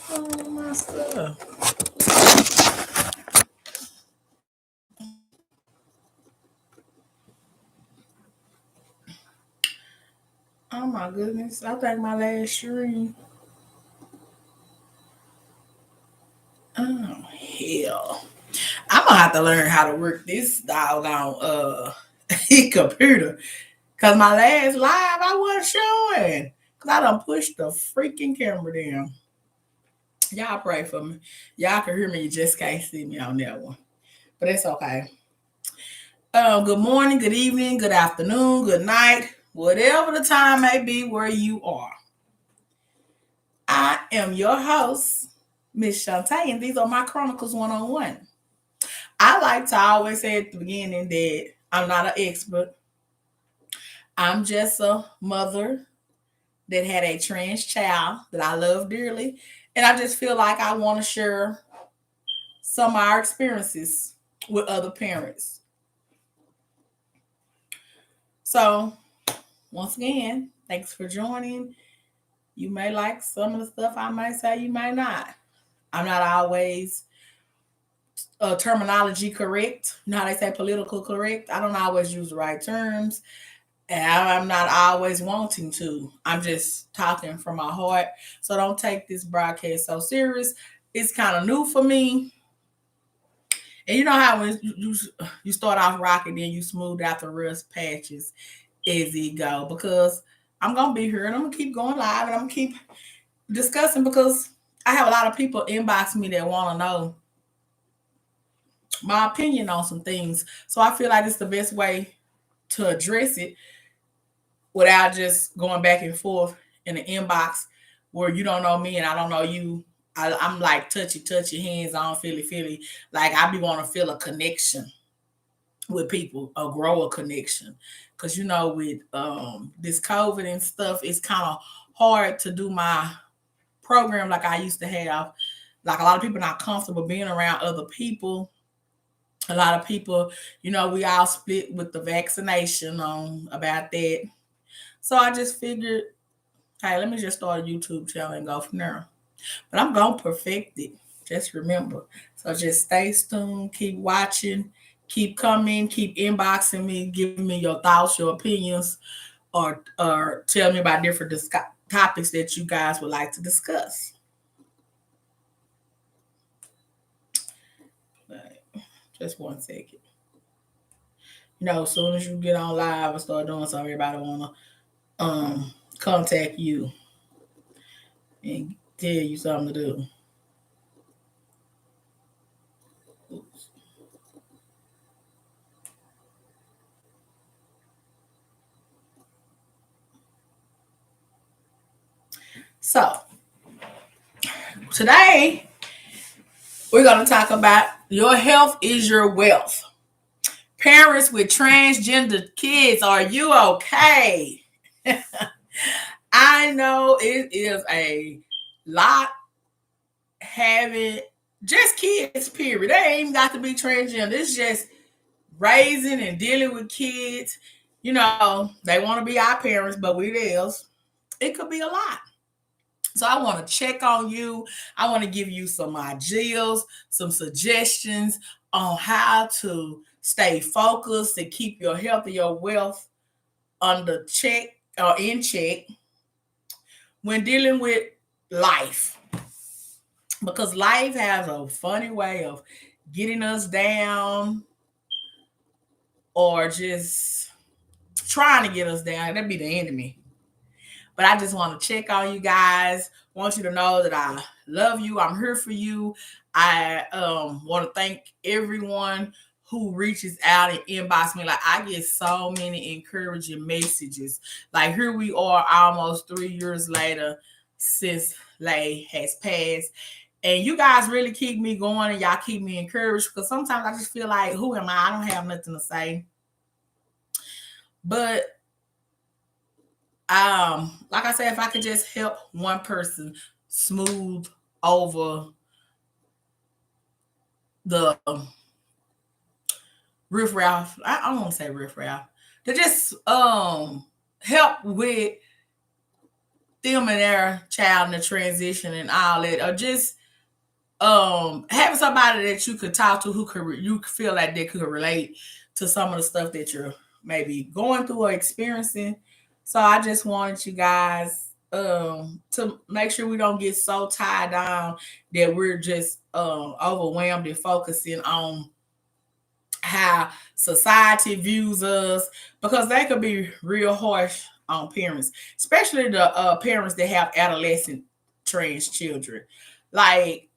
Oh, my stuff. Oh my goodness. I think my last stream. Oh hell. I'm gonna have to learn how to work this doggone computer. Cause my last live I wasn't showing. Cause I done pushed the freaking camera down. Y'all pray for me. Y'all can hear me, you just can't see me on that one. But it's okay. Good morning, good evening, good afternoon, good night, whatever the time may be where you are. I am your host, MS.SHUNTAE, and these are my Chronicles 101. I like to always say at the beginning that I'm not an expert. I'm just a mother that had a trans child that I love dearly. And I just feel like I want to share some of our experiences with other parents. So, once again, thanks for joining. You may like some of the stuff I might say, you may not. I'm not always terminology correct. You know how they say political correct? I don't always use the right terms. And I'm not always wanting to. I'm just talking from my heart. So don't take this broadcast so serious. It's kind of new for me. And you know how when you start off rocking, then you smooth out the rust patches as it go. Because I'm going to be here and I'm going to keep going live and I'm going to keep discussing because I have a lot of people inbox me that want to know my opinion on some things. So I feel like it's the best way to address it without just going back and forth in the inbox where you don't know me and I don't know you. I'm like touchy, hands on, feely. Like I be want to feel a connection with people, a grow a connection. Cause you know, with this COVID and stuff, it's kind of hard to do my program like I used to have. Like a lot of people not comfortable being around other people. A lot of people, you know, we all split with the vaccination on about that. So I just figured, hey, let me just start a YouTube channel and go from there. But I'm going to perfect it. Just remember. So just stay tuned, keep watching, keep coming, keep inboxing me, giving me your thoughts, your opinions, or tell me about different topics that you guys would like to discuss. Right. Just 1 second. You know, as soon as you get on live and start doing something, everybody wanna contact you and tell you something to do. Oops. So today we're gonna talk about your health is your wealth. Parents with transgender kids, are you okay? I know it is a lot having just kids, period. They ain't even got to be transgender. It's just raising and dealing with kids. You know, they want to be our parents, but we theirs. It could be a lot. So I want to check on you. I want to give you some ideas, some suggestions on how to stay focused and keep your health and your wealth under check or in check when dealing with life. Because life has a funny way of getting us down or just trying to get us down. That'd be the enemy. But I just want to check on you guys. Want you to know that I love you. I'm here for you. I want to thank everyone who reaches out and inbox me. Like I get so many encouraging messages. Like here we are almost 3 years later since Lay has passed. And you guys really keep me going and y'all keep me encouraged because sometimes I just feel like, who am I? I don't have nothing to say. But like I said, if I could just help one person smooth over the riffraff, I don't want to say riffraff, to just help with them and their child in the transition and all that, or just having somebody that you could talk to who could you feel like they could relate to some of the stuff that you're maybe going through or experiencing. So I just wanted you guys to make sure we don't get so tied down that we're just overwhelmed and focusing on how society views us, because they could be real harsh on parents, especially the parents that have adolescent trans children. Like,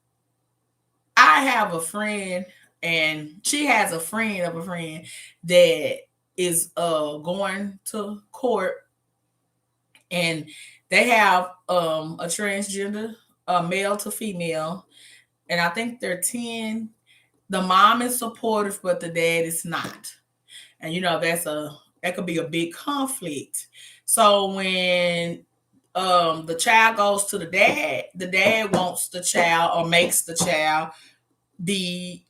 I have a friend, and she has a friend of a friend that is going to court, and they have a transgender, a male to female, and I think they're 10. The mom is supportive, but the dad is not. And that could be a big conflict. So when the child goes to the dad wants the child or makes the child the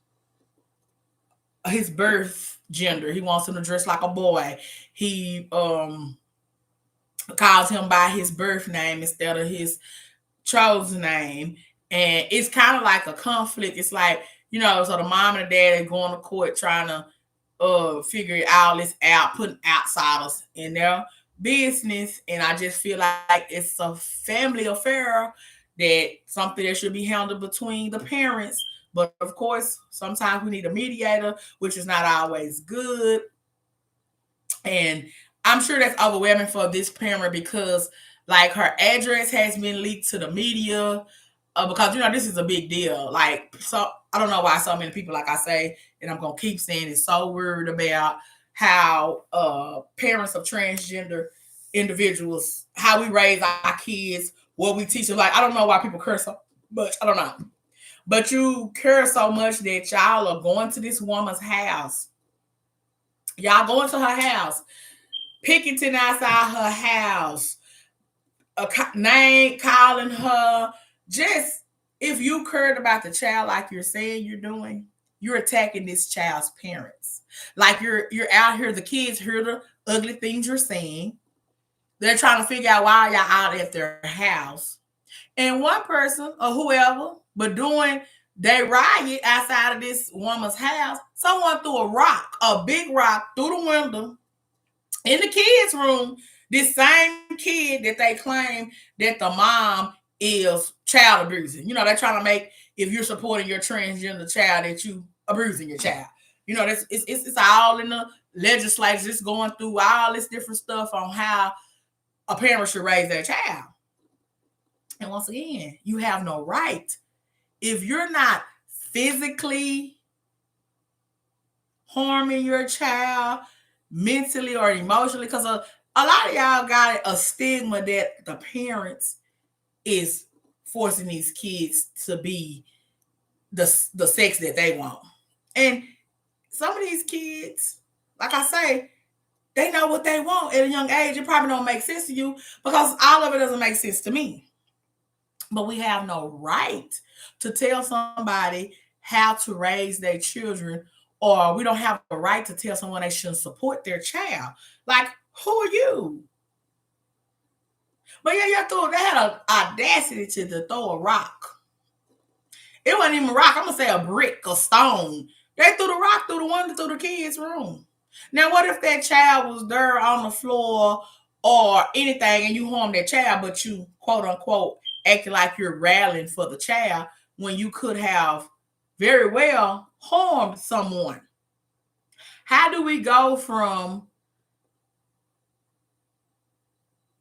his birth gender. He wants him to dress like a boy. He calls him by his birth name instead of his chosen name. And it's kind of like a conflict. It's like, so the mom and the dad are going to court trying to figure all this out, putting outsiders in their business. And I just feel like it's a family affair, that something that should be handled between the parents. But of course, sometimes we need a mediator, which is not always good. And I'm sure that's overwhelming for this parent, because like her address has been leaked to the media, because this is a big deal. Like, so I don't know why so many people, like I say, and I'm gonna keep saying, is so worried about how parents of transgender individuals, how we raise our kids, what we teach them. Like, I don't know why people curse so much. I don't know. But you care so much that y'all are going to this woman's house. Y'all going to her house, picketing outside her house, a name calling her. Just, if you cared about the child like you're saying you're doing, you're attacking this child's parents. Like, you're out here, the kids hear the ugly things you're saying. They're trying to figure out why y'all out at their house. And one person or whoever, but doing they riot outside of this woman's house, someone threw a big rock through the window in the kids' room. This same kid that they claim that the mom is child abusing. They're trying to make, if you're supporting your transgender child, that you abusing your child. It's all in the legislature. It's going through all this different stuff on how a parent should raise their child. And once again, you have no right. If you're not physically harming your child, mentally or emotionally, because a lot of y'all got a stigma that the parents is forcing these kids to be the sex that they want. And some of these kids, like I say, they know what they want at a young age. It probably don't make sense to you, because all of it doesn't make sense to me. But we have no right to tell somebody how to raise their children, or we don't have a right to tell someone they shouldn't support their child. Like, who are you? But yeah, they had an audacity to throw a rock. It wasn't even a rock. I'm going to say a brick, a stone. They threw the rock through the window, through the kid's room. Now, what if that child was there on the floor or anything, and you harmed that child, but you, quote unquote, acting like you're rallying for the child, when you could have very well harmed someone? How do we go from,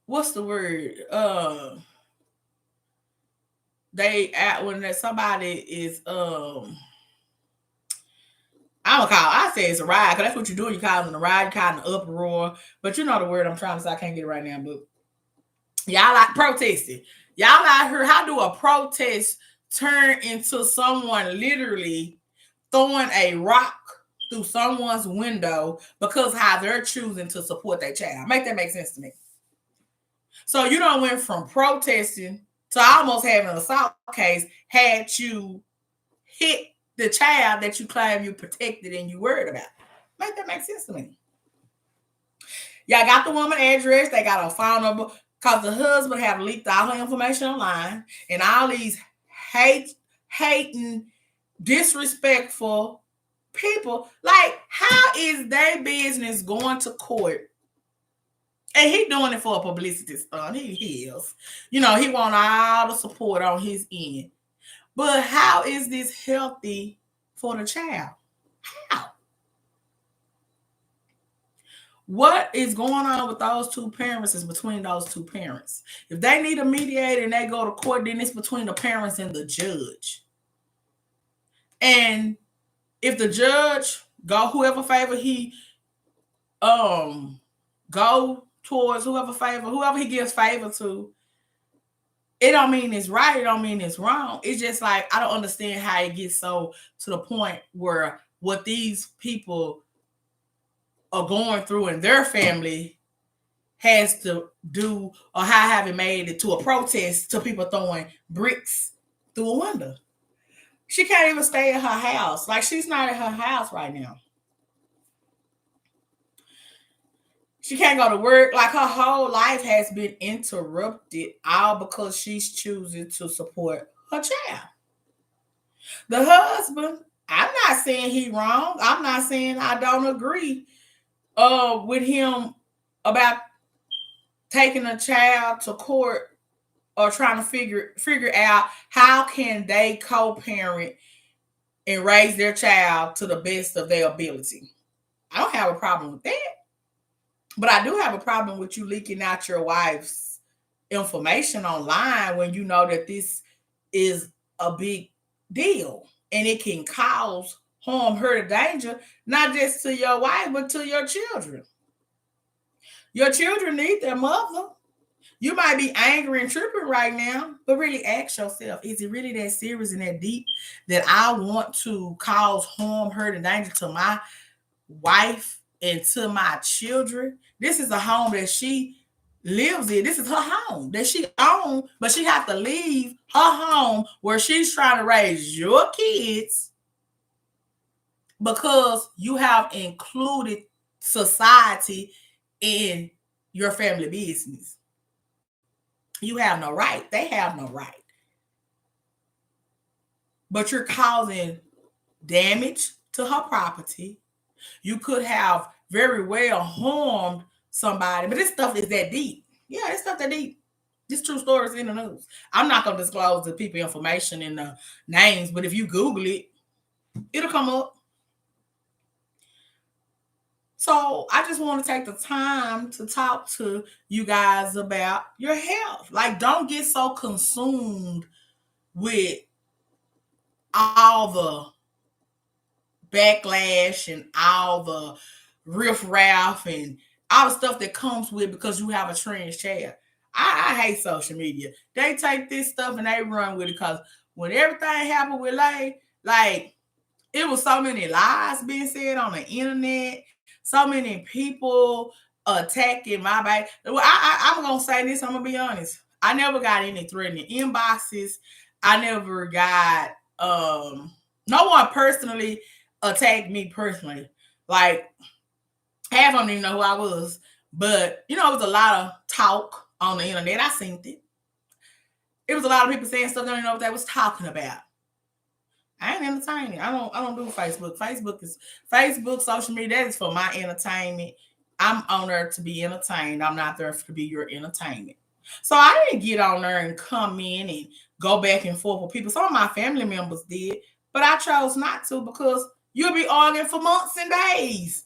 what's the word? When somebody is I say it's a riot, because that's what you're doing. You're causing a riot, you're causing an uproar. But you know the word I'm trying to say, I can't get it right now, but y'all like protesting. Y'all out here, how do a protest turn into someone literally throwing a rock through someone's window because how they're choosing to support their child? Make that make sense to me. So you don't went from protesting to almost having an assault case had you hit the child that you claim you protected and you worried about. Make that make sense to me. Y'all got the woman address. They got a phone number. because the husband have leaked all her information online, and all these hating, disrespectful people. Like, how is their business going to court? And he doing it for a publicity stunt. He is. He want all the support on his end. But how is this healthy for the child? How? What is going on with those two parents is between those two parents. If they need a mediator and they go to court, then it's between the parents and the judge. And if the judge go whoever favor he go towards whoever he gives favor to, it don't mean it's right, it don't mean it's wrong. It's just like, I don't understand how it gets so to the point where what these people are going through in their family has to do, or how have it made it to a protest to people throwing bricks through a window. She can't even stay at her house. Like, she's not at her house right now. She can't go to work. Like, her whole life has been interrupted, all because she's choosing to support her child. The husband, I'm not saying he wrong. I'm not saying I don't agree with him about taking a child to court or trying to figure out how can they co-parent and raise their child to the best of their ability. I don't have a problem with that. But I do have a problem with you leaking out your wife's information online when you know that this is a big deal and it can cause harm, hurt, or danger, not just to your wife, but to your children. Your children need their mother. You might be angry and tripping right now, but really ask yourself, is it really that serious and that deep that I want to cause harm, hurt, and danger to my wife and to my children? This is a home that she lives in. This is her home that she owns, but she has to leave her home where she's trying to raise your kids because you have included society in your family business. You have no right. They have no right. But you're causing damage to her property. You could have very well harmed somebody, but this stuff is that deep. Yeah, this stuff that deep. This true story is in the news. I'm not going to disclose the people information and the names, but if you Google it, it'll come up. So I just want to take the time to talk to you guys about your health. Like, don't get so consumed with all the backlash and all the riffraff and all the stuff that comes with because you have a trans child. I hate social media. They take this stuff and they run with it because when everything happened with Lay, like, it was so many lies being said on the internet, so many people attacking my baby. I'm going to say this, I'm going to be honest. I never got any threatening inboxes. I never got, no one personally attacked me personally. Like, half of them didn't even know who I was. But, it was a lot of talk on the internet. I seen it. It was a lot of people saying stuff they didn't know what they was talking about. I ain't entertaining. I don't do Facebook. Facebook, social media, that is for my entertainment. I'm on there to be entertained. I'm not there to be your entertainment. So I didn't get on there and come in and go back and forth with people. Some of my family members did, but I chose not to because you'll be arguing for months and days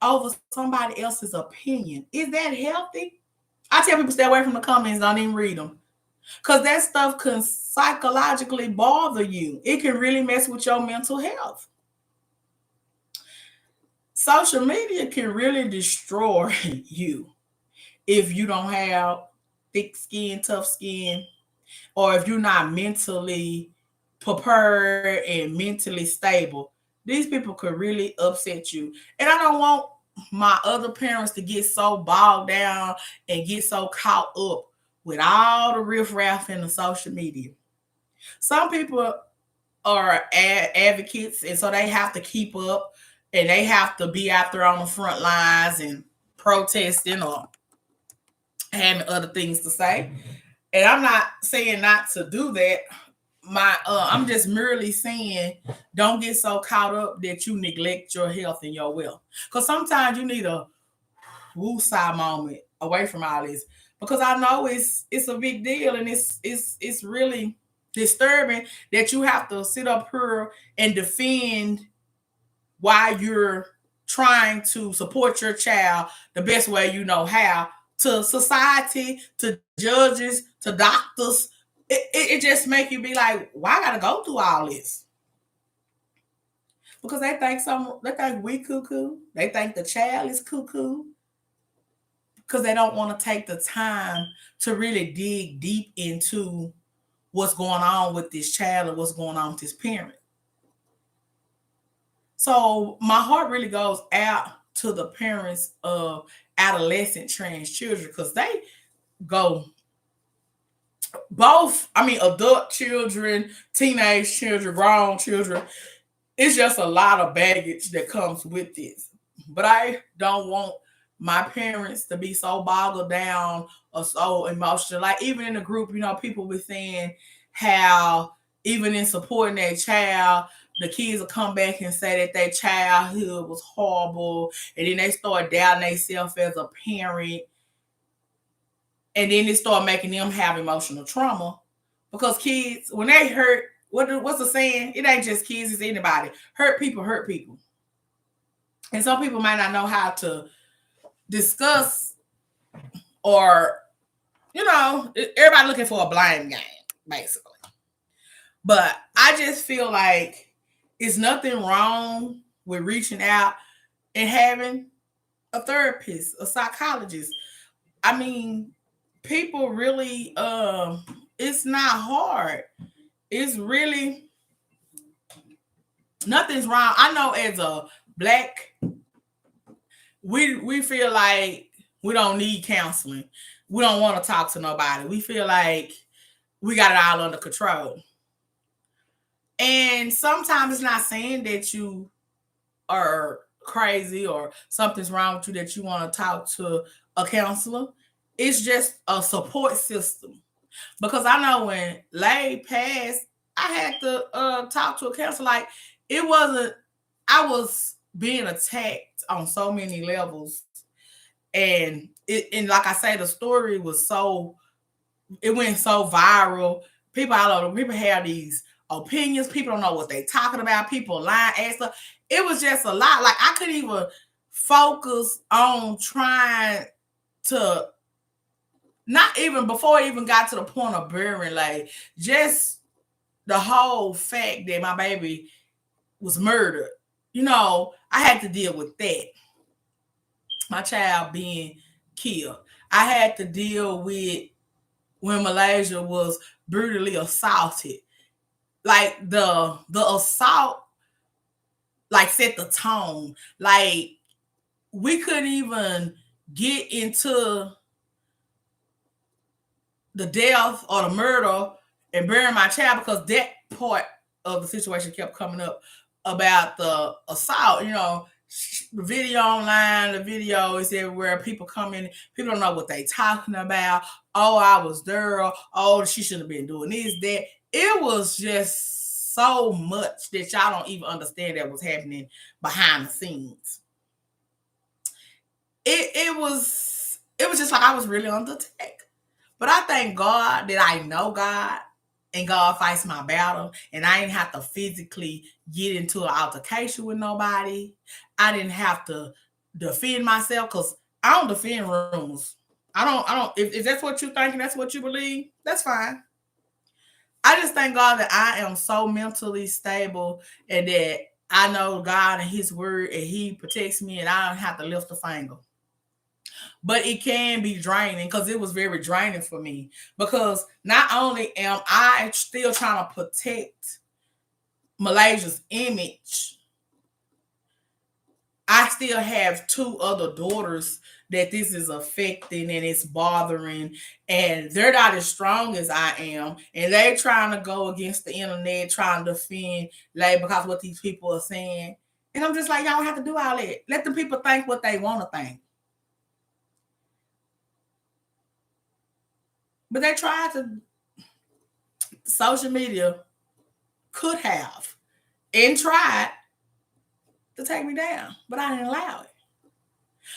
over somebody else's opinion. Is that healthy? I tell people stay away from the comments. Don't even read them. Because that stuff can psychologically bother you. It can really mess with your mental health. Social media can really destroy you if you don't have thick skin, tough skin, or if you're not mentally prepared and mentally stable. These people could really upset you. And I don't want my other parents to get so bogged down and get so caught up with all the riffraff in the social media. Some people are advocates, and so they have to keep up and they have to be out there on the front lines and protesting or having other things to say. And I'm not saying not to do that. I'm just merely saying don't get so caught up that you neglect your health and your wealth. Because sometimes you need a woosah moment away from all this. Because I know it's a big deal, and it's really disturbing that you have to sit up here and defend why you're trying to support your child the best way you know how, to society, to judges, to doctors. It just make you be like, why I gotta go through all this? Because they think we cuckoo. They think the child is cuckoo. Because they don't want to take the time to really dig deep into what's going on with this child or what's going on with this parent. So my heart really goes out to the parents of adolescent trans children, because they go both, I mean, adult children, teenage children, grown children. It's just a lot of baggage that comes with this. But I don't want my parents to be so boggled down or so emotional. Like, even in the group, people were saying how even in supporting their child, the kids will come back and say that their childhood was horrible, and then they start doubting themselves as a parent, and then they start making them have emotional trauma. Because kids, when they hurt, what's the saying? It ain't just kids, it's anybody. Hurt people hurt people. And some people might not know how to discuss, or, everybody looking for a blame game, basically. But I just feel like it's nothing wrong with reaching out and having a therapist, a psychologist. I mean, people really, it's not hard. It's really nothing's wrong. I know as a Black, we feel like we don't need counseling. We don't want to talk to nobody. We feel like we got it all under control. And sometimes it's not saying that you are crazy or something's wrong with you that you want to talk to a counselor. It's just a support system. Because I know when Lay passed, I had to talk to a counselor. Like, it wasn't, I was being attacked on so many levels. And like I say, the story was it went so viral. People all over, people have these opinions. People don't know what they're talking about. People lying, and stuff. It was just a lot. Like, I couldn't even focus on trying to, not even before it even got to the point of burying, like, just the whole fact that my baby was murdered. I had to deal with that. My child being killed. I had to deal with when Malaysia was brutally assaulted. Like, the assault, like, set the tone. Like, we couldn't even get into the death or the murder and burying my child, because that part of the situation kept coming up about the assault. The video online, the video is everywhere. People come in, people don't know what they talking about. Oh, I was there. Oh, she shouldn't have been doing this, that. It was just so much that y'all don't even understand that was happening behind the scenes. It was just like I was really under attack. But I thank God that I know God, and God fights my battle, and I didn't have to physically get into an altercation with nobody. I didn't have to defend myself, because I don't defend rumors. I don't. If that's what you think and that's what you believe, that's fine. I just thank God that I am so mentally stable, and that I know God and His word, and He protects me, and I don't have to lift a finger. But it can be draining, because it was very draining for me, because not only am I still trying to protect Malaysia's image, I still have two other daughters that this is affecting and it's bothering, and they're not as strong as I am, and they're trying to go against the internet, trying to defend like because what these people are saying. And I'm just like, y'all don't have to do all that. Let the people think what they want to think. But they tried to, social media could have and tried to take me down, but I didn't allow it.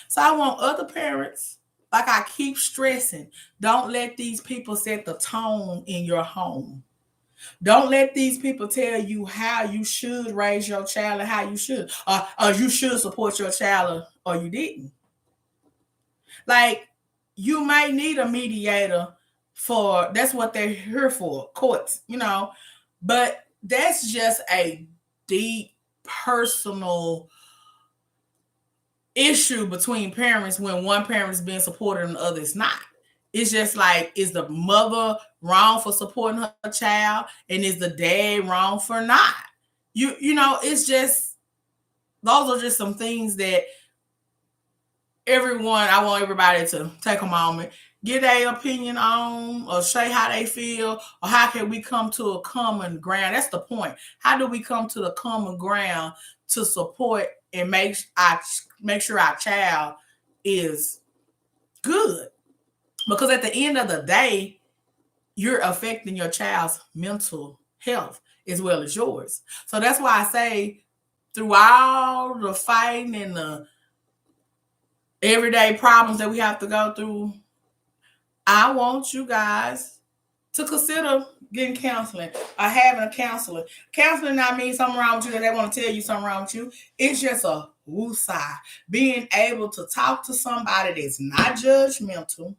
So I want other parents, like I keep stressing, don't let these people set the tone in your home. Don't let these people tell you how you should raise your child and how you should, or you should support your child or you didn't. Like, you may need a mediator for, that's what they're here for, courts, but that's just a deep personal issue between parents when one parent is being supported and the other is not. It's just like, is the mother wrong for supporting her child, and is the dad wrong for not? It's just, those are just some things that I want everybody to take a moment, get their opinion on, or say how they feel, or how can we come to a common ground. That's the point. How do we come to the common ground to support and make sure our child is good? Because at the end of the day, you're affecting your child's mental health as well as yours. So that's why I say, through all the fighting and the everyday problems that we have to go through, I want you guys to consider getting counseling or having a counselor. Counseling not mean something wrong with you that they want to tell you something wrong with you. It's just a woosah. Being able to talk to somebody that's not judgmental,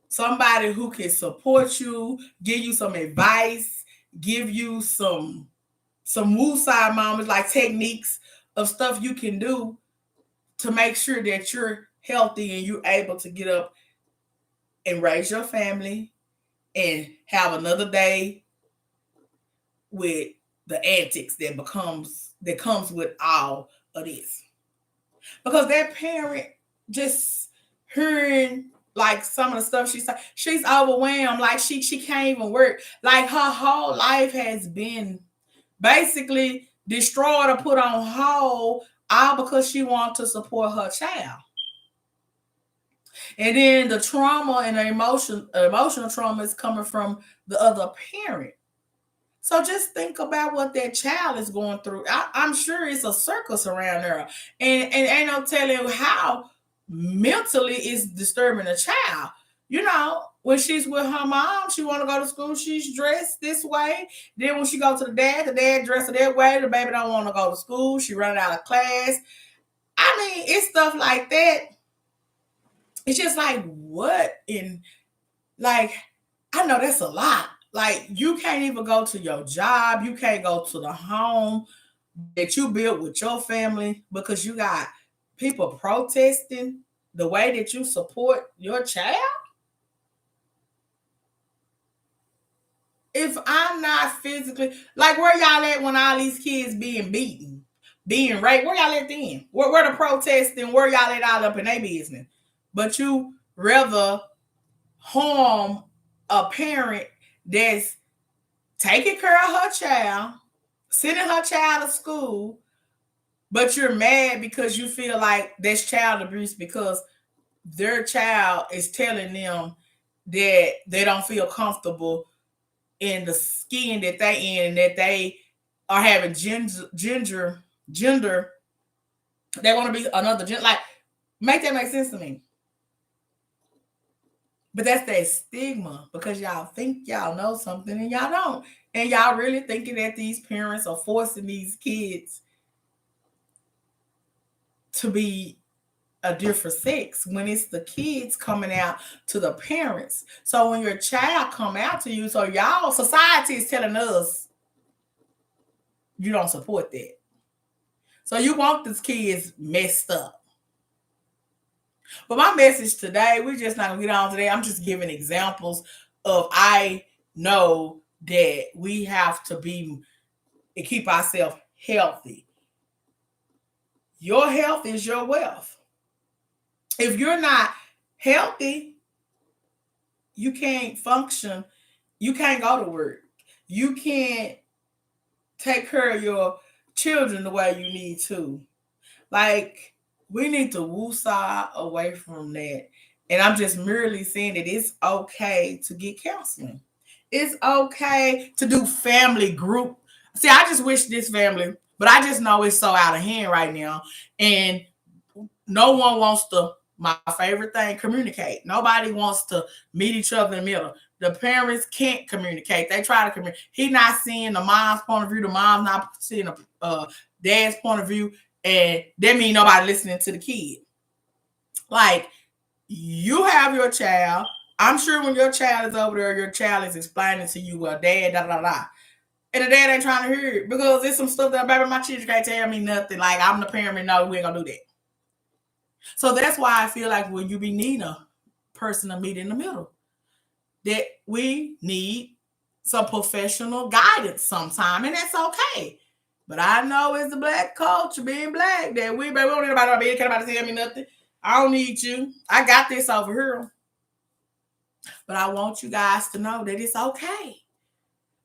somebody who can support you, give you some advice, give you some woosah moments, like techniques of stuff you can do to make sure that you're healthy and you're able to get up and raise your family and have another day with the antics that comes with all of this. Because that parent, just hearing like some of the stuff she's overwhelmed, like she can't even work. Like, her whole life has been basically destroyed or put on hold, all because she wants to support her child. And then the trauma and the emotional trauma is coming from the other parent. So just think about what that child is going through. I'm sure it's a circus around there. And ain't no telling how mentally it's disturbing a child. When she's with her mom, she want to go to school, she's dressed this way. Then when she goes to the dad dressed that way. The baby don't want to go to school. She running out of class. I mean, it's stuff like that. It's just like, what in, like, I know that's a lot. Like, you can't even go to your job. You can't go to the home that you built with your family because you got people protesting the way that you support your child. If I'm not physically, like, where y'all at when all these kids being beaten, being raped? Where y'all at then? Where the protesting? Where y'all at all up in their business? But you rather harm a parent that's taking care of her child, sending her child to school, but you're mad because you feel like that's child abuse because their child is telling them that they don't feel comfortable in the skin that they in, and that they are having gender. They want to be another gender. Like, make that make sense to me. But that's that stigma, because y'all think y'all know something and y'all don't. And y'all really thinking that these parents are forcing these kids to be a different sex when it's the kids coming out to the parents. So when your child come out to you, so y'all, society is telling us you don't support that. So you want these kids messed up. But my message today, we're just not going to get on today. I'm just giving examples of, I know that we have to be and keep ourselves healthy. Your health is your wealth. If you're not healthy, you can't function. You can't go to work. You can't take care of your children the way you need to. Like, we need to woosah away from that And I'm just merely saying that it's okay to get counseling. It's okay to do family group. See, I just wish this family, but I just know it's so out of hand right now. And no one wants to, my favorite thing, communicate. Nobody wants to meet each other in the middle. The parents can't communicate. They try to communicate. He not seeing the mom's point of view. The mom's not seeing the dad's point of view. And that means nobody listening to the kid. Like, you have your child. I'm sure when your child is over there, your child is explaining to you, well, dad, da da da. And the dad ain't trying to hear it because there's some stuff that, baby, my children can't tell me nothing. Like, I'm the parent, no, we ain't gonna do that. So that's why I feel like when you be needing a person to meet in the middle, that we need some professional guidance sometime, and that's okay. But I know it's the black culture, being black, that we don't need nobody to tell me nothing. I don't need you. I got this over here. But I want you guys to know that it's okay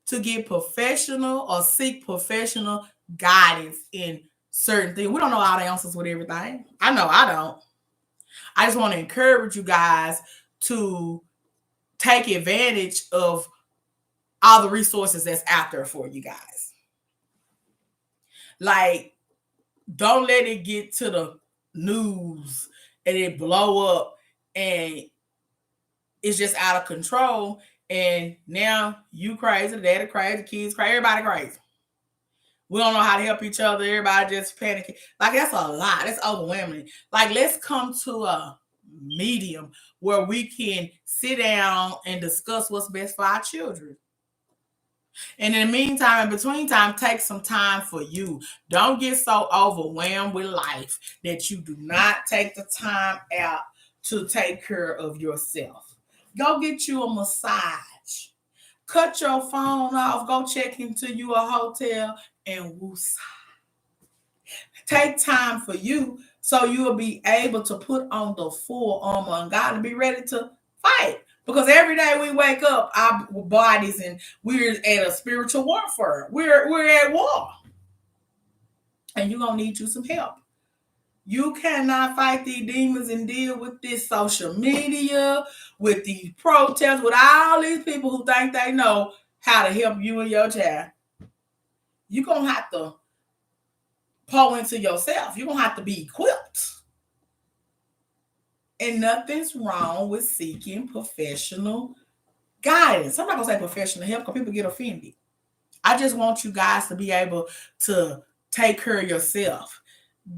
to get professional or seek professional guidance in certain things. We don't know all the answers with everything. I know I don't. I just want to encourage you guys to take advantage of all the resources that's out there for you guys. Like, don't let it get to the news and it blow up and it's just out of control. And now you crazy, the daddy crazy, the kids crazy, everybody crazy. We don't know how to help each other. Everybody just panicking. Like, that's a lot. That's overwhelming. Like, let's come to a medium where we can sit down and discuss what's best for our children. And in the meantime, in between time, take some time for you. Don't get so overwhelmed with life that you do not take the time out to take care of yourself. Go get you a massage. Cut your phone off. Go check into you a hotel and woosah. Take time for you so you'll be able to put on the full armor of God and be ready to fight. Because every day we wake up, our bodies, and we're at a spiritual warfare. We're at war. And you're going to need you some help. You cannot fight these demons and deal with this social media, with these protests, with all these people who think they know how to help you and your child. You're going to have to pour into yourself. You're going to have to be equipped. And nothing's wrong with seeking professional guidance. I'm not going to say professional help because people get offended. I just want you guys to be able to take care of yourself.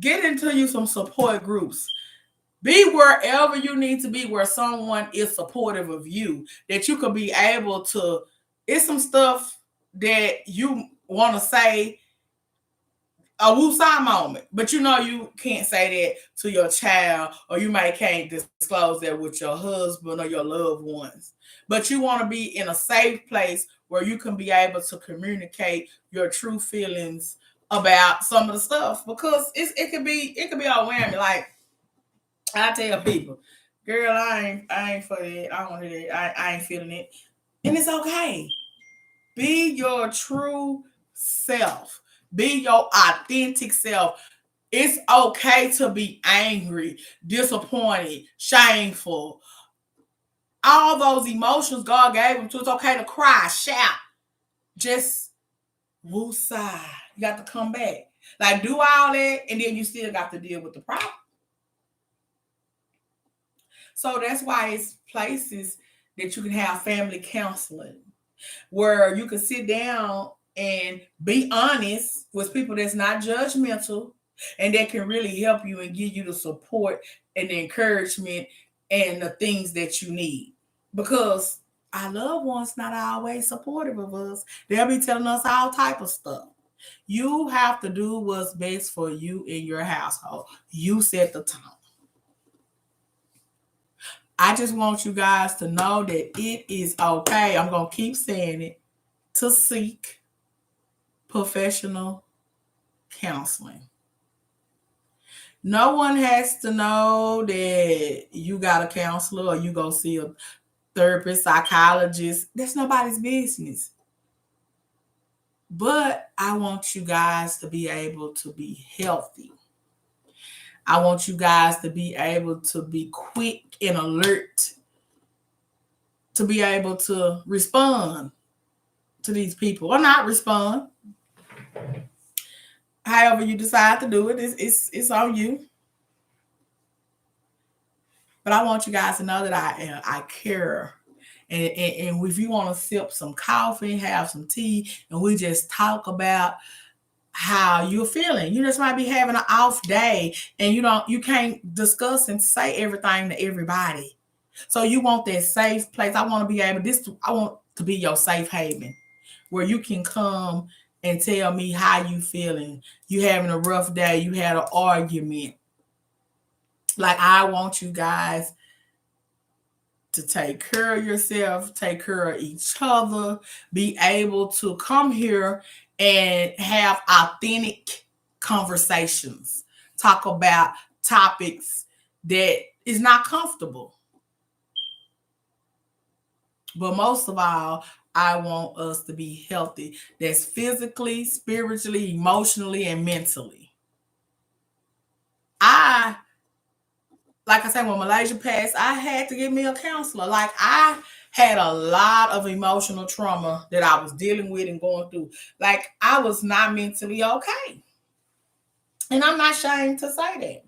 Get into you some support groups. Be wherever you need to be where someone is supportive of you, that you could be able to, it's some stuff that you want to say, a woosah moment, but you know you can't say that to your child, or you might can't disclose that with your husband or your loved ones. But you want to be in a safe place where you can be able to communicate your true feelings about some of the stuff, because it could be overwhelming. Like, I tell people, girl, I ain't for that. I don't want that. I ain't feeling it, and it's okay. Be your true self. Be your authentic self. It's okay to be angry, disappointed, shameful. All those emotions God gave them to. It's okay to cry, shout. Just woosah. You got to come back. Like, do all that, and then you still got to deal with the problem. So that's why it's places that you can have family counseling, where you can sit down and be honest with people that's not judgmental, and that can really help you and give you the support and the encouragement and the things that you need. Because our loved ones not always supportive of us. They'll be telling us all type of stuff. You have to do what's best for you in your household. You set the tone. I just want you guys to know that it is okay. I'm going to keep saying it, to seek professional counseling. No one has to know that you got a counselor or you go see a therapist, psychologist. That's nobody's business. But I want you guys to be able to be healthy. I want you guys to be able to be quick and alert, to be able to respond to these people or not respond. However you decide to do it, it's on you. But I want you guys to know that I care. And if you want to sip some coffee, have some tea, and we just talk about how you're feeling. You just might be having an off day and you can't discuss and say everything to everybody. So you want that safe place. I want to be able I want to be your safe haven where you can come and tell me how you feeling. You having a rough day, you had an argument. Like I want you guys to take care of yourself, take care of each other, be able to come here and have authentic conversations, talk about topics that is not comfortable. But most of all, I want us to be healthy. That's physically, spiritually, emotionally, and mentally. Like I said, when Malaysia passed, I had to get me a counselor. Like I had a lot of emotional trauma that I was dealing with and going through. Like I was not mentally okay. And I'm not ashamed to say that.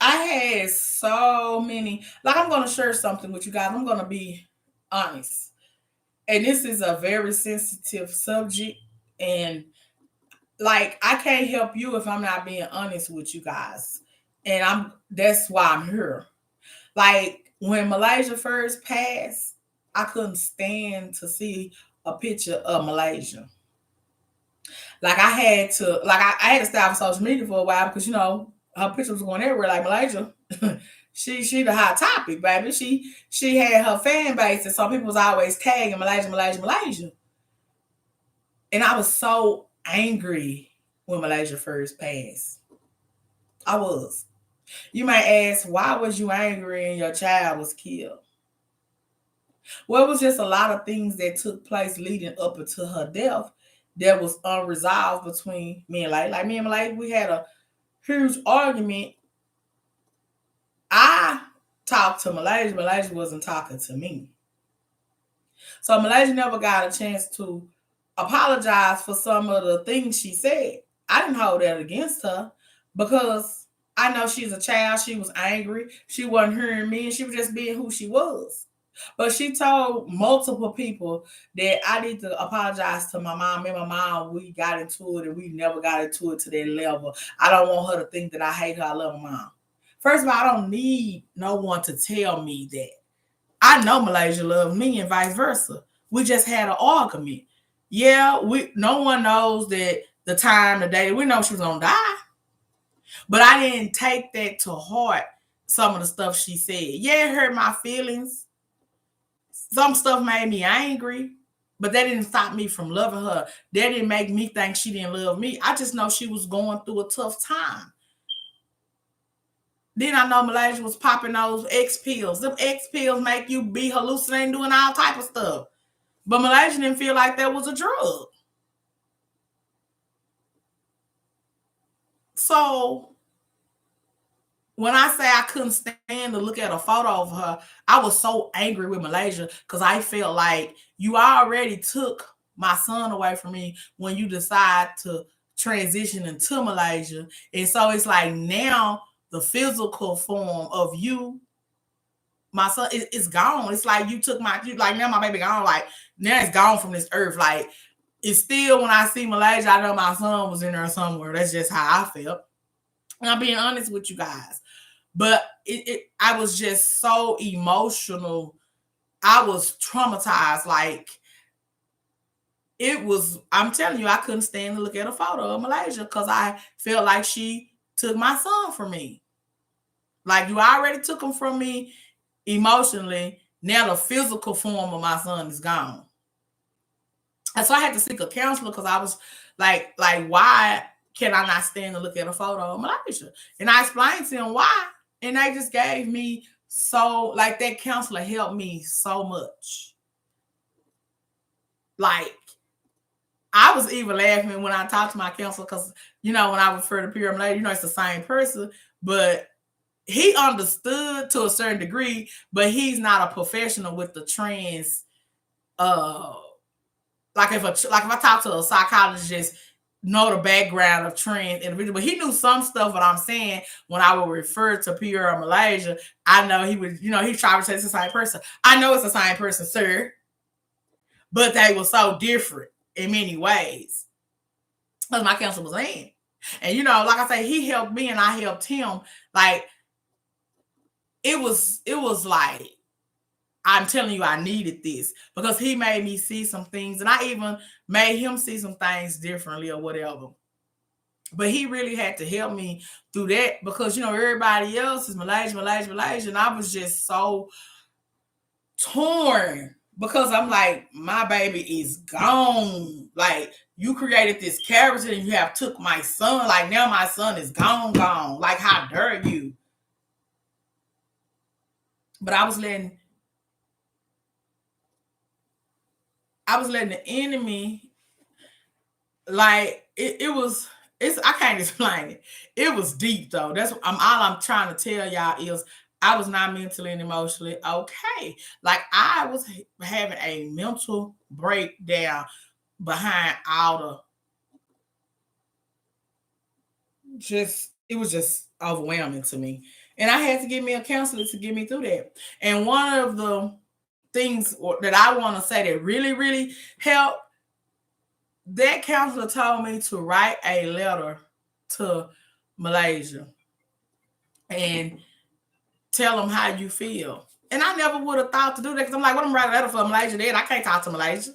I had so many, like I'm going to share something with you guys. I'm going to be honest. And this is a very sensitive subject. And like I can't help you if I'm not being honest with you guys. And that's why I'm here. Like when Malaysia first passed, I couldn't stand to see a picture of Malaysia. Like I had to, I had to stay off social media for a while because her picture was going everywhere. Like Malaysia, she the hot topic, baby. She had her fan base, and so people was always tagging Malaysia, Malaysia, Malaysia. And I was so angry when Malaysia first passed. I was. You might ask, why was you angry and your child was killed? Well, it was just a lot of things that took place leading up until her death that was unresolved between me and Like me and Malay, we had a huge argument. I talked to Malaysia. Malaysia wasn't talking to me. So Malaysia never got a chance to apologize for some of the things she said. I didn't hold that against her because I know she's a child. She was angry. She wasn't hearing me, and she was just being who she was. But she told multiple people that I need to apologize to my mom. Me and my mom, we got into it, and we never got into it to that level. I don't want her to think that I hate her. I love my mom. First of all, I don't need no one to tell me that. I know Malaysia loves me and vice versa. We just had an argument. Yeah, no one knows that the time, the day, we know she was gonna die. But I didn't take that to heart, some of the stuff she said. Yeah, it hurt my feelings. Some stuff made me angry, but that didn't stop me from loving her. That didn't make me think she didn't love me. I just know she was going through a tough time. Then I know Malaysia was popping those X pills. Them X pills make you be hallucinating, doing all type of stuff. But Malaysia didn't feel like that was a drug. So when I say I couldn't stand to look at a photo of her, I was so angry with Malaysia because I felt like you already took my son away from me when you decide to transition into Malaysia. And so it's like now the physical form of you, my son, it's gone. It's like you took like now my baby gone. Like now it's gone from this earth. Like it's still when I see Malaysia, I know my son was in there somewhere. That's just how I felt. And I'm being honest with you guys. But I was just so emotional. I was traumatized. Like I'm telling you, I couldn't stand to look at a photo of Malaysia because I felt like she took my son from me. Like you already took him from me emotionally. Now the physical form of my son is gone. And so I had to seek a counselor because I was like, why can I not stand to look at a photo of Malaysia? And I explained to him why. And they just gave me that counselor helped me so much. Like, I was even laughing when I talked to my counselor because, when I refer to Pierre Malaysia, it's the same person, but he understood to a certain degree, but he's not a professional with the trans. Like if I talk to a psychologist, know the background of trans individual, but he knew some stuff. But I'm saying when I would refer to Pierre or Malaysia, I know he would, he's trying to say it's the same person. I know it's the same person, sir, but they were so different in many ways. As my counselor was saying. And like I say, he helped me and I helped him. Like it was like, I'm telling you, I needed this because he made me see some things, and I even made him see some things differently or whatever. But he really had to help me through that because everybody else is Malaysia, and I was just so torn because I'm like, my baby is gone. Like, you created this character and you have took my son. Like, now my son is gone. Like, how dare you? But I was letting the enemy, like, I can't explain it. It was deep though. That's all I'm trying to tell y'all is I was not mentally and emotionally okay. Like, I was having a mental breakdown behind all it was just overwhelming to me. And I had to get me a counselor to get me through that. And one of the things that I want to say that really, really helped, that counselor told me to write a letter to Malaysia and tell them how you feel. And I never would have thought to do that because I'm like, what am I writing a letter for Malaysia? Then I can't talk to Malaysia.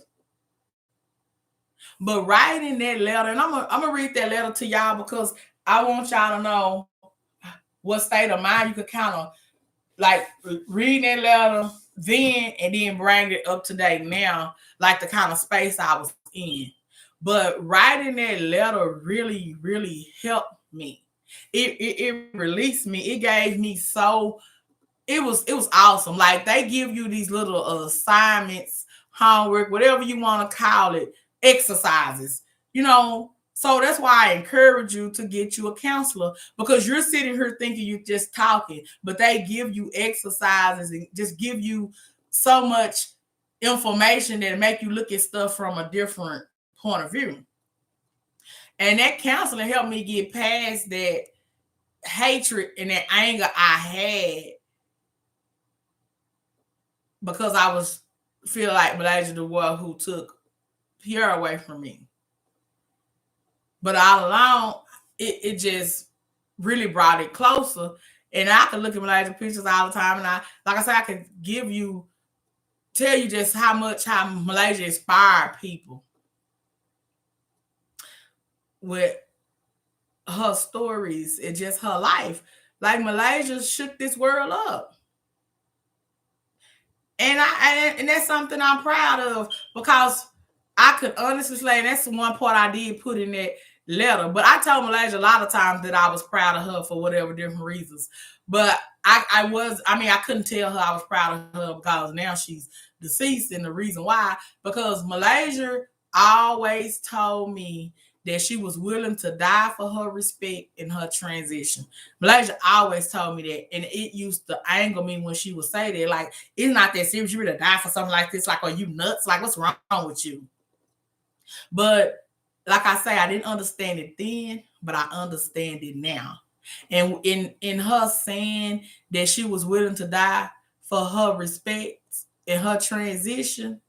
But writing that letter, and I'm gonna read that letter to y'all because I want y'all to know what state of mind you could kind of like read that letter then and then bring it up to date now, like the kind of space I was in. But writing that letter really, really helped me. It released me. It gave me it was awesome. Like, they give you these little assignments, homework, whatever you want to call it, exercises, So that's why I encourage you to get you a counselor, because you're sitting here thinking you're just talking, but they give you exercises and just give you so much information that make you look at stuff from a different point of view. And that counseling helped me get past that hatred and that anger I had because I was feel like Malaysia the one who took Pierre away from me. But all along, it just really brought it closer. And I could look at Malaysia pictures all the time, and like I said, I could tell you just how Malaysia inspired people with her stories and just her life. Like, Malaysia shook this world up. And that's something I'm proud of, because I could honestly say that's the one part I did put in that letter. But I told Malaysia a lot of times that I was proud of her for whatever different reasons. But I couldn't tell her I was proud of her because now she's deceased. And the reason why, because Malaysia always told me that she was willing to die for her respect in her transition. Malaysia always told me that, and it used to anger me when she would say that. Like, it's not that serious. You really die for something like this. Like, are you nuts? Like, what's wrong with you? But like I say, I didn't understand it then, but I understand it now. And in her saying that she was willing to die for her respect in her transition,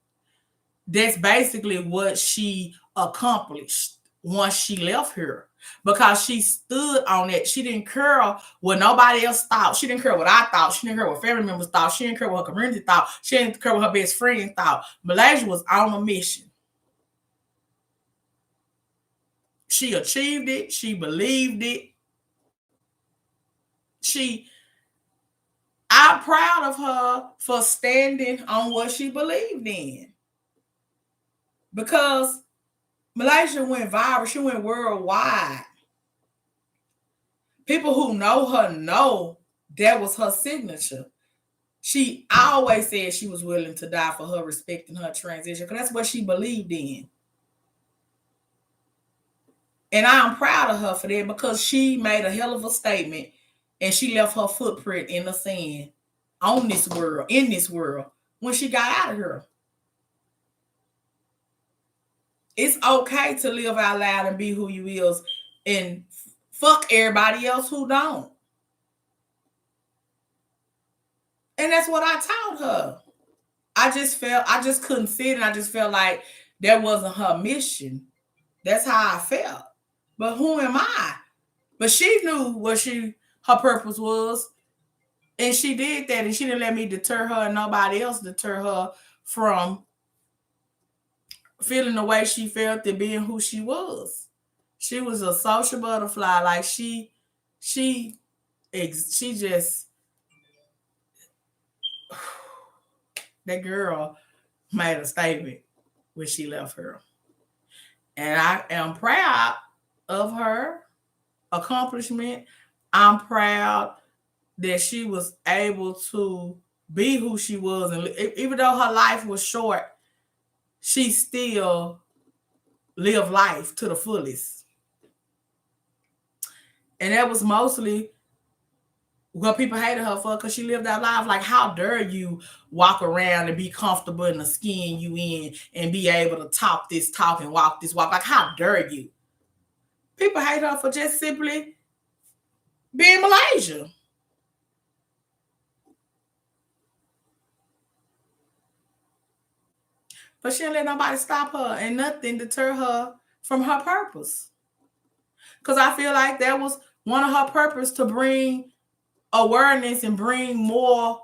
that's basically what she accomplished once she left here, because she stood on it. She didn't care what nobody else thought. She didn't care what I thought. She didn't care what family members thought. She didn't care what her community thought. She didn't care what her best friend thought. Malaysia was on a mission. She achieved it. She believed it. I'm proud of her for standing on what she believed in, because Malaysia went viral. She went worldwide. People who know her know that was her signature. She always said she was willing to die for her respect and her transition, because that's what she believed in. And I'm proud of her for that because she made a hell of a statement and she left her footprint in the sand on this world, in this world, when she got out of here. It's okay to live out loud and be who you is and fuck everybody else who don't. And that's what I taught her. I just couldn't see it, and I just felt like that wasn't her mission. That's how I felt. But who am I? But she knew what her purpose was, and she did that, and she didn't let me deter her, and nobody else deter her from feeling the way she felt and being who she was. She was a social butterfly. Like she just that girl made a statement when she left her. And I am proud of her accomplishment. I'm proud that she was able to be who she was. And even though her life was short, she still lived life to the fullest. And that was mostly what people hated her for, because she lived that life. Like, how dare you walk around and be comfortable in the skin you in and be able to talk this talk and walk this walk? Like, how dare you? People hate her for just simply being Malaysia. But she didn't let nobody stop her and nothing deter her from her purpose. Because I feel like that was one of her purpose, to bring awareness and bring more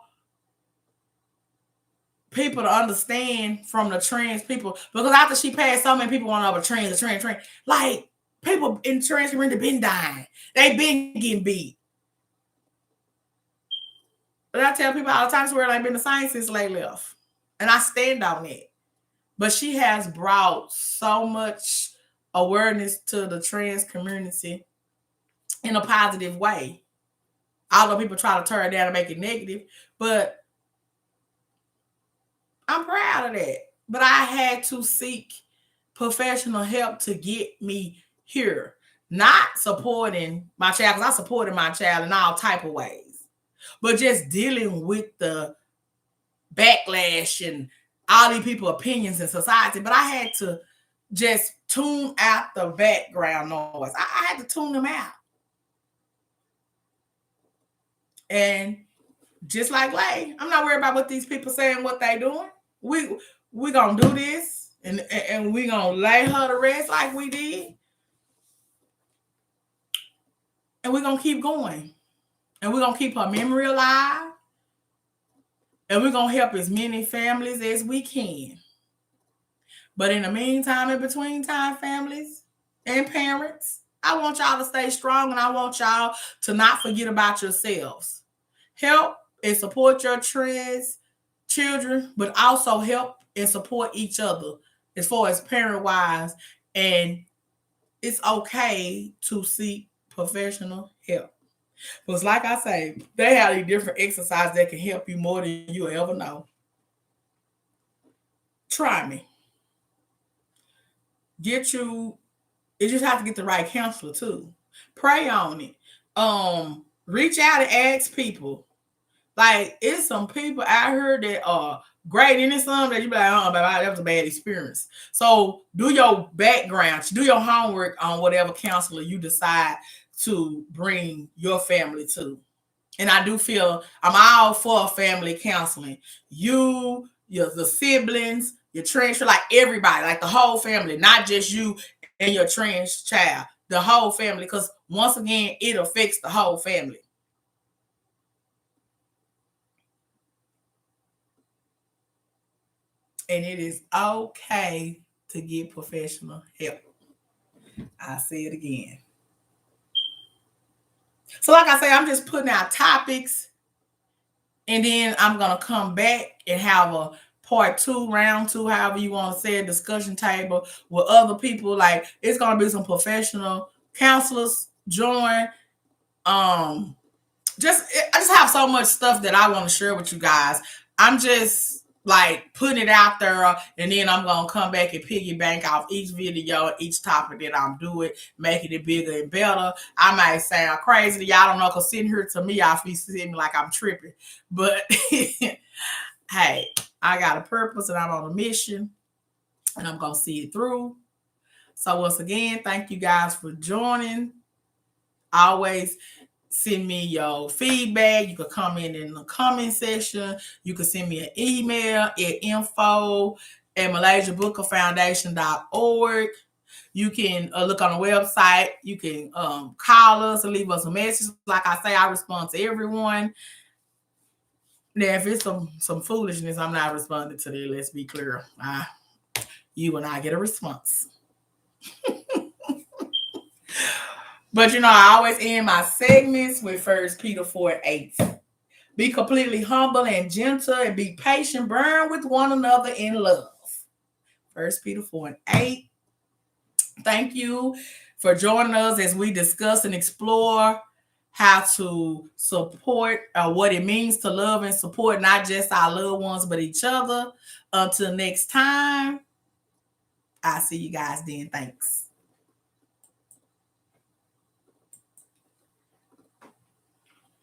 people to understand from the trans people. Because after she passed, so many people want to know trans. Like, people in trans community been dying. They been getting beat. But I tell people all the time, this world ain't been the same since Lay left. And I stand on it. But she has brought so much awareness to the trans community in a positive way. Although people try to turn it down and make it negative. But I'm proud of that. But I had to seek professional help to get me here. Not supporting my child, because I supported my child in all type of ways. But just dealing with the backlash and all these people's opinions in society. But I had to just tune out the background noise. I had to tune them out. And just like Lay, I'm not worried about what these people saying, what they doing. We gonna do this, and we gonna lay her to rest like we did, and we're gonna keep going, and we're gonna keep her memory alive, and we're gonna help as many families as we can. But in the meantime, in between time, families and parents, I want y'all to stay strong, and I want y'all to not forget about yourselves. Help and support your trans children, but also help and support each other as far as parent-wise. And it's okay to seek professional help. Because like I say, they have these different exercises that can help you more than you ever know. Try me. You just have to get the right counselor too. Pray on it. Reach out and ask people. Like, it's some people out here that are great, and it's some that you be like, oh, that was a bad experience. So do your background, do your homework on whatever counselor you decide to bring your family to. And I do feel I'm all for family counseling. The siblings, your trans, like everybody, like the whole family, not just you and your trans child, the whole family. Because once again, it affects the whole family. And it is okay to get professional help. I'll say it again. So like I say, I'm just putting out topics, and then I'm going to come back and have a part 2, round 2, however you want to say it, discussion table with other people. Like, it's going to be some professional counselors join. I just have so much stuff that I want to share with you guys. I'm just like putting it out there, and then I'm gonna come back and piggyback off each video, each topic that I'm doing, making it bigger and better. I might sound crazy to y'all, don't know, because sitting here to me, I be sitting like I'm tripping. But hey, I got a purpose and I'm on a mission, and I'm gonna see it through. So once again, thank you guys for joining. Always send me your feedback. You can comment in the comment section. You can send me an email at info@MalaysiaBookerFoundation.org. You can look on the website. You can call us and leave us a message. Like I say, I respond to everyone. Now, if it's some foolishness, I'm not responding to that. Let's be clear. You and I get a response. But I always end my segments with 1 Peter 4:8. Be completely humble and gentle, and be patient, burn with one another in love. 1 Peter 4:8. Thank you for joining us as we discuss and explore how to support, what it means to love and support not just our loved ones, but each other. Until next time, I'll see you guys then. Thanks.